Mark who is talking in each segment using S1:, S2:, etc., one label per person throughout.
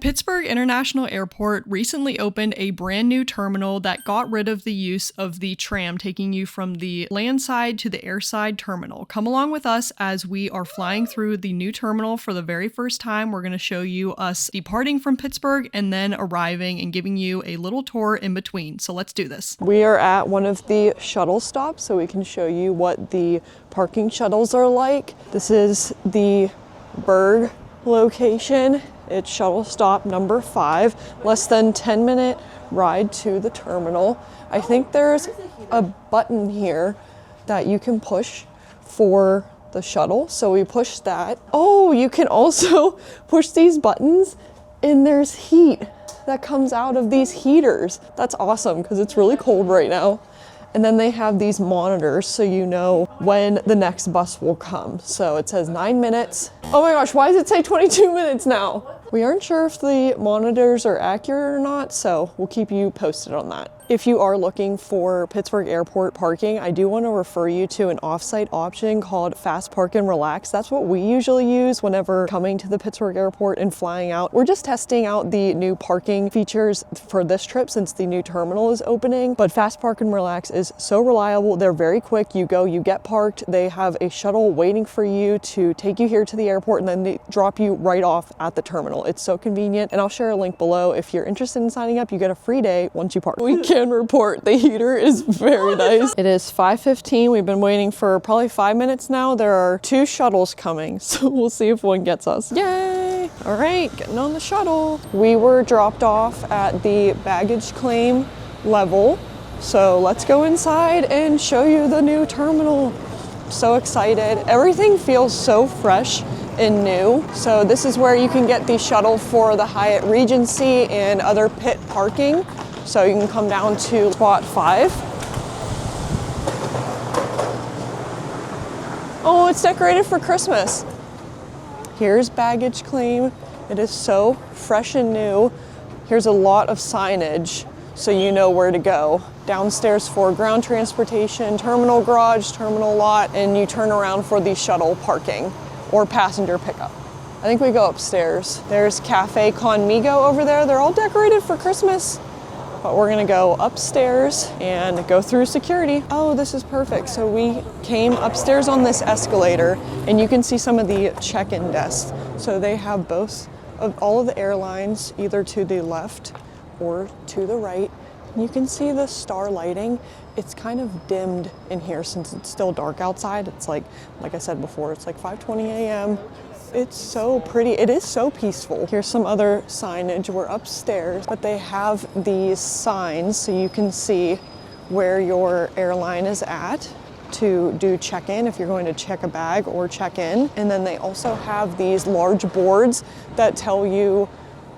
S1: Pittsburgh International Airport recently opened a brand new terminal that got rid of the use of the tram taking you from the landside to the airside terminal. Come along with us as we are flying through the new terminal for the very first time. We're going to show you us departing from Pittsburgh and then arriving and giving you a little tour in between. So let's do this. We are at one of the shuttle stops so we can show you what the parking shuttles are like. This is the Berg location. It's shuttle stop number 5, less than 10-minute ride to the terminal. I think there's a button here that you can push for the shuttle. So we push that. Oh, you can also push these buttons and there's heat that comes out of these heaters. That's awesome because it's really cold right now. And then they have these monitors so you know when the next bus will come. So it says 9 minutes. Oh my gosh, why does it say 22 minutes now? We aren't sure if the monitors are accurate or not, so we'll keep you posted on that. If you are looking for Pittsburgh Airport parking, I do want to refer you to an offsite option called Fast Park and Relax. That's what we usually use whenever coming to the Pittsburgh Airport and flying out. We're just testing out the new parking features for this trip since the new terminal is opening. But Fast Park and Relax is so reliable. They're very quick. You go, you get parked. They have a shuttle waiting for you to take you here to the airport and then they drop you right off at the terminal. It's so convenient. And I'll share a link below. If you're interested in signing up, you get a free day once you park. We can report the heater is very nice. It is 5:15. We've been waiting for probably 5 minutes now. There are 2 shuttles coming, so we'll see if one gets us. Yay! All right, getting on the shuttle. We were dropped off at the baggage claim level, so let's go inside and show you the new terminal. So excited. Everything feels so fresh and new. So this is where you can get the shuttle for the Hyatt Regency and other pit parking. So you can come down to spot 5. Oh, it's decorated for Christmas. Here's baggage claim. It is so fresh and new. Here's a lot of signage so you know where to go. Downstairs for ground transportation, terminal garage, terminal lot, and you turn around for the shuttle parking or passenger pickup. I think we go upstairs. There's Cafe Conmigo over there. They're all decorated for Christmas. But we're gonna go upstairs and go through security. Oh, this is perfect. So we came upstairs on this escalator and you can see some of the check-in desks. So they have both of all of the airlines, either to the left or to the right. You can see the star lighting. It's kind of dimmed in here since it's still dark outside. It's like I said before, it's like 5:20 a.m. It's so pretty. It is so peaceful. Here's some other signage. We're upstairs, but they have these signs so you can see where your airline is at to do check-in if you're going to check a bag or check in. And then they also have these large boards that tell you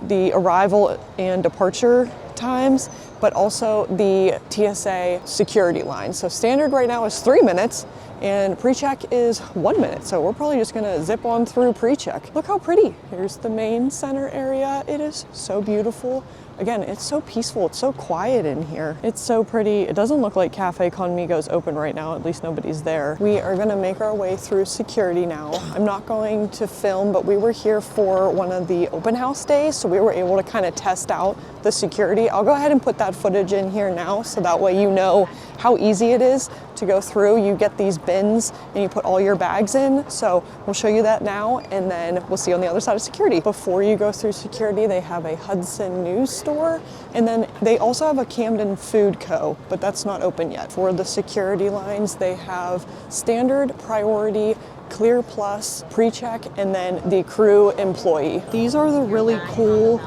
S1: the arrival and departure times, but also the TSA security line. So standard right now is 3 minutes. And pre-check is 1 minute, so we're probably just gonna zip on through pre-check. Look how pretty. Here's the main center area. It is so beautiful. Again, it's so peaceful. It's so quiet in here. It's so pretty. It doesn't look like Cafe Conmigo is open right now. At least nobody's there. We are gonna make our way through security now. I'm not going to film, but we were here for one of the open house days, so we were able to kind of test out the security. I'll go ahead and put that footage in here now, so that way you know how easy it is to go through. You get these bins and you put all your bags in. So we'll show you that now and then we'll see you on the other side of security. Before you go through security, they have a Hudson News store and then they also have a Camden Food Co., but that's not open yet. For the security lines, they have standard, priority, Clear Plus, pre-check, and then the crew employee. These are the really cool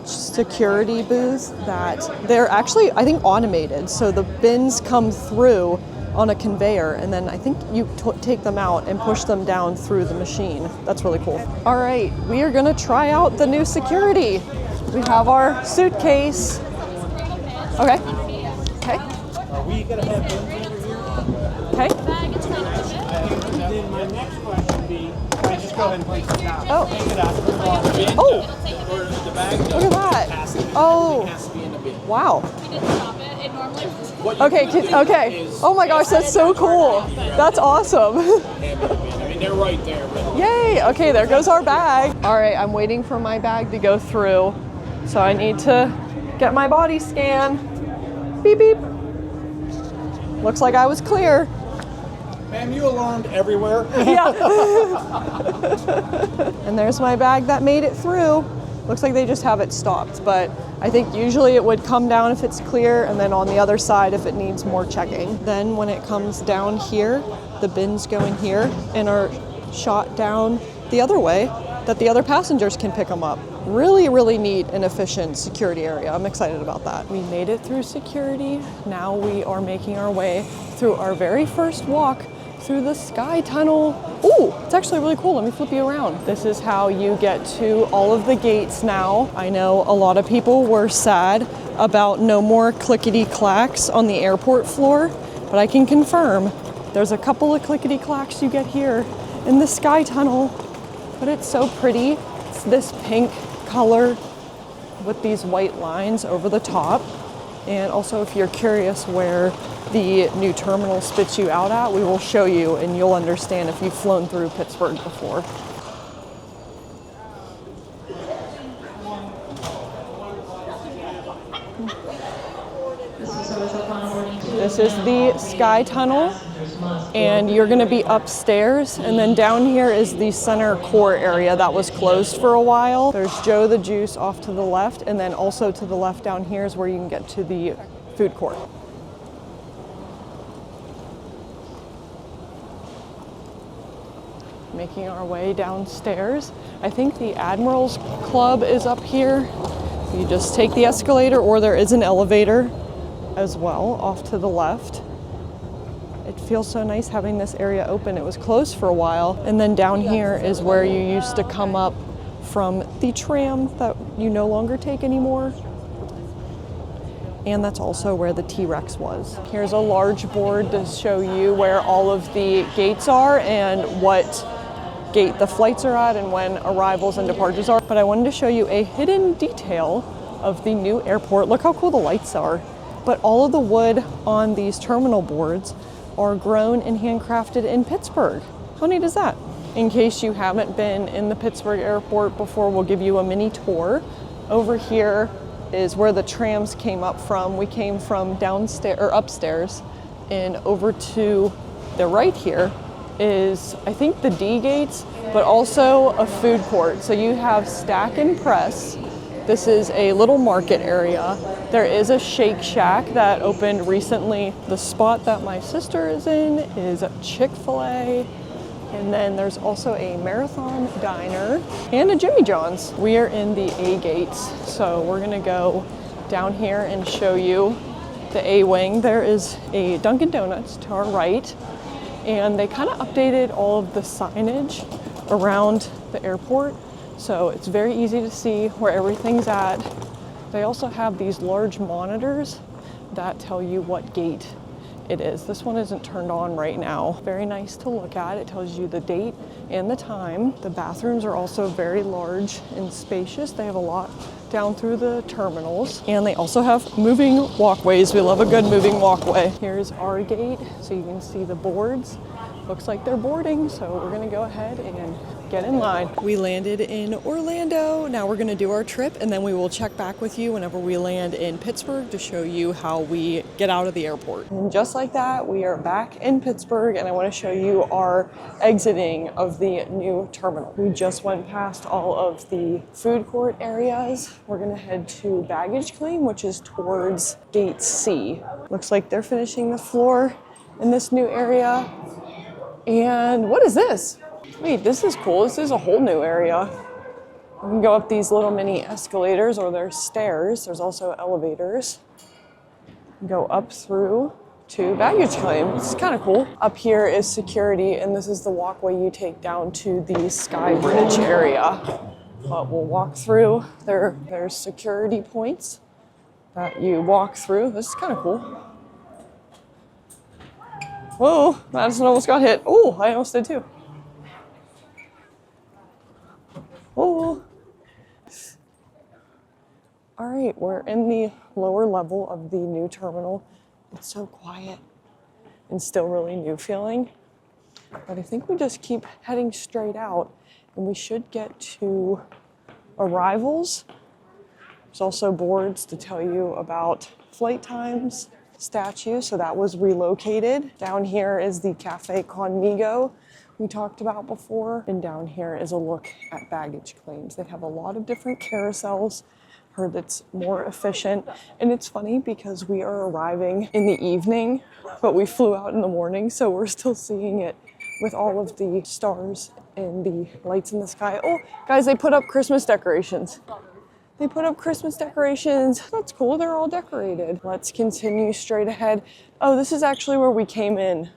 S1: security booths that they're actually, I think, automated. So the bins come through on a conveyor and then I think you take them out and push them down through the machine. That's really cool. All right, we are gonna try out the new security. We have our suitcase. Okay. Okay.
S2: Are we gonna have bins over here?
S1: Okay.
S2: And then my next question would be, I just go ahead and place it down.
S1: Oh.
S2: Hang it up, put it on the bin.
S1: Oh.
S2: Or the bag.
S1: Look at that.
S2: Pass it.
S1: Oh.
S2: It has to be in the bin.
S1: Wow.
S3: We didn't stop it. It normally
S1: Okay, okay. Oh my gosh, that's so cool. That's awesome.
S2: Hand me the bin. I mean, mean, they're right there. But...
S1: Yay! Okay, there goes our bag. All right, I'm waiting for my bag to go through. So I need to get my body scan. Beep, beep. Looks like I was clear.
S2: Ma'am, you alarmed everywhere.
S1: Yeah. And there's my bag that made it through. Looks like they just have it stopped, but I think usually it would come down if it's clear, and then on the other side if it needs more checking. Then when it comes down here, the bins go in here and are shot down the other way that the other passengers can pick them up. Really, really neat and efficient security area. I'm excited about that. We made it through security. Now we are making our way through our very first walk through the sky tunnel. Ooh, it's actually really cool. Let me flip you around. This is how you get to all of the gates now. I know a lot of people were sad about no more clickety-clacks on the airport floor, but I can confirm there's a couple of clickety-clacks you get here in the sky tunnel, but it's so pretty. It's this pink color with these white lines over the top. And also, if you're curious where the new terminal spits you out at, we will show you and you'll understand if you've flown through Pittsburgh before. This is the Sky Tunnel, and you're going to be upstairs, and then down here is the center core area that was closed for a while. There's Joe the Juice off to the left, and then also to the left down here is where you can get to the food court. Making our way downstairs. I think the Admiral's Club is up here. You just take the escalator, or there is an elevator as well off to the left. It feels so nice having this area open. It was closed for a while. And then down here is where you used to come up from the tram that you no longer take anymore. And that's also where the T-Rex was. Here's a large board to show you where all of the gates are and what gate the flights are at and when arrivals and departures are. But I wanted to show you a hidden detail of the new airport. Look how cool the lights are. But all of the wood on these terminal boards are grown and handcrafted in Pittsburgh. How neat is that? In case you haven't been in the Pittsburgh airport before, we'll give you a mini tour. Over here is where the trams came up from. We came from downstairs or upstairs, and over to the right here is, I think, the D gates, but also a food court. So you have Stack and Press. This is a little market area. There is a Shake Shack that opened recently. The spot that my sister is in is Chick-fil-A. And then there's also a Marathon Diner and a Jimmy John's. We are in the A gates, so we're gonna go down here and show you the A wing. There is a Dunkin' Donuts to our right, and they kind of updated all of the signage around the airport. So it's very easy to see where everything's at. They also have these large monitors that tell you what gate it is. This one isn't turned on right now. Very nice to look at. It tells you the date and the time. The bathrooms are also very large and spacious. They have a lot down through the terminals. And they also have moving walkways. We love a good moving walkway. Here's our gate, so you can see the boards. Looks like they're boarding, so we're gonna go ahead and get in line. We landed in Orlando. Now we're gonna do our trip, and then we will check back with you whenever we land in Pittsburgh to show you how we get out of the airport. And just like that, we are back in Pittsburgh, and I wanna show you our exiting of the new terminal. We just went past all of the food court areas. We're gonna head to baggage claim, which is towards gate C. Looks like they're finishing the floor in this new area. And what is this? Wait, this is cool. This is a whole new area. We can go up these little mini escalators, or there's stairs. There's also elevators. Go up through to baggage claim. This is kind of cool. Up here is security, and this is the walkway you take down to the Sky Bridge area. But we'll walk through. There's security points that you walk through. This is kind of cool. Whoa, Madison almost got hit. Oh, I almost did too. Oh. All right, we're in the lower level of the new terminal. It's so quiet and still really new feeling. But I think we just keep heading straight out and we should get to arrivals. There's also boards to tell you about flight times, statue, so that was relocated. Down here is the Cafe Conmigo we talked about before. And down here is a look at baggage claims. They have a lot of different carousels. Heard it's more efficient. And it's funny because we are arriving in the evening, but we flew out in the morning, so we're still seeing it with all of the stars and the lights in the sky. Oh, guys, they put up Christmas decorations. They put up Christmas decorations. That's cool, they're all decorated. Let's continue straight ahead. Oh, this is actually where we came in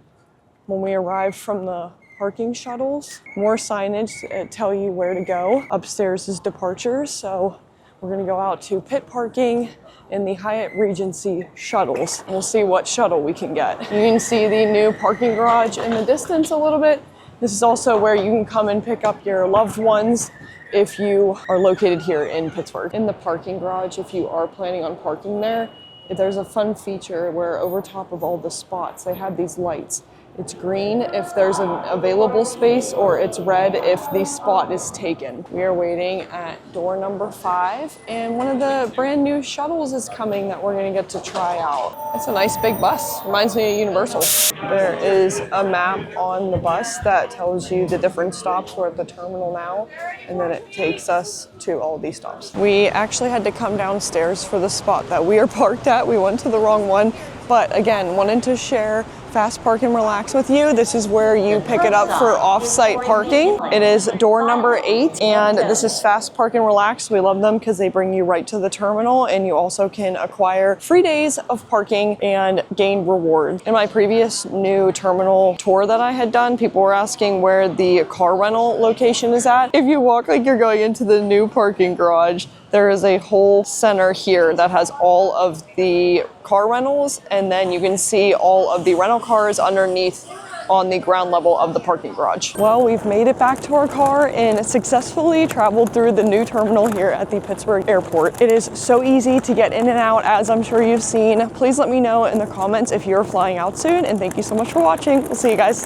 S1: when we arrived from the parking shuttles. More signage that tell you where to go. Upstairs is departures, so we're gonna go out to pit parking in the Hyatt Regency shuttles. We'll see what shuttle we can get. You can see the new parking garage in the distance a little bit. This is also where you can come and pick up your loved ones if you are located here in Pittsburgh. In the parking garage, if you are planning on parking there, there's a fun feature where over top of all the spots, they have these lights. It's green if there's an available space, or it's red if the spot is taken. We are waiting at door number 5, and one of the brand new shuttles is coming that we're gonna get to try out. It's a nice big bus, reminds me of Universal. There is a map on the bus that tells you the different stops. We're at the terminal now, and then it takes us to all these stops. We actually had to come downstairs for the spot that we are parked at. We went to the wrong one, but again, wanted to share Fast Park and Relax with you. This is where you pick it up for off-site parking. It is door number 8, and this is Fast Park and Relax. We love them because they bring you right to the terminal, and you also can acquire free days of parking and gain rewards. In my previous new terminal tour that I had done, people were asking where the car rental location is at. If you walk like you're going into the new parking garage, there is a whole center here that has all of the car rentals, and then you can see all of the rental cars underneath on the ground level of the parking garage. Well, we've made it back to our car and successfully traveled through the new terminal here at the Pittsburgh Airport. It is so easy to get in and out, as I'm sure you've seen. Please let me know in the comments if you're flying out soon, and thank you so much for watching. We'll see you guys.